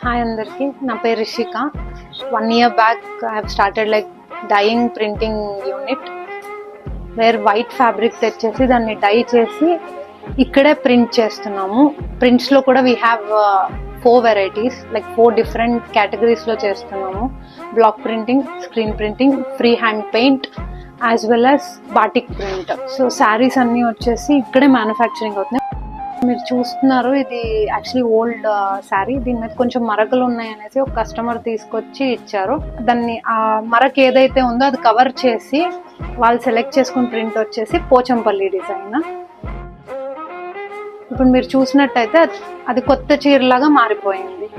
Hi అందరికి, నా పేరు Rishika. 1 year back I have started like dyeing printing unit where white fabric తెచ్చేసి దాన్ని డై చేసి ఇక్కడే ప్రింట్ చేస్తున్నాము. ప్రింట్స్లో కూడా we have 4 varieties, like 4 different కేటగిరీస్లో చేస్తున్నాము. Block printing, screen printing, free hand paint as well as batik print. So saris అన్నీ వచ్చేసి ఇక్కడే మ్యానుఫ్యాక్చరింగ్ అవుతున్నాయి. మీరు చూస్తున్నారు, ఇది యాక్చువల్లీ ఓల్డ్ శారీ. దీని మీద కొంచెం మరకలు ఉన్నాయనేసి ఒక కస్టమర్ తీసుకొచ్చి ఇచ్చారు. దాన్ని ఆ మరక ఏదైతే ఉందో అది కవర్ చేసి వాళ్ళు సెలెక్ట్ చేసుకున్న ప్రింట్ వచ్చేసి పోచంపల్లి డిజైన్. ఇప్పుడు మీరు చూసినట్టయితే అది కొత్త చీరలాగా మారిపోయింది.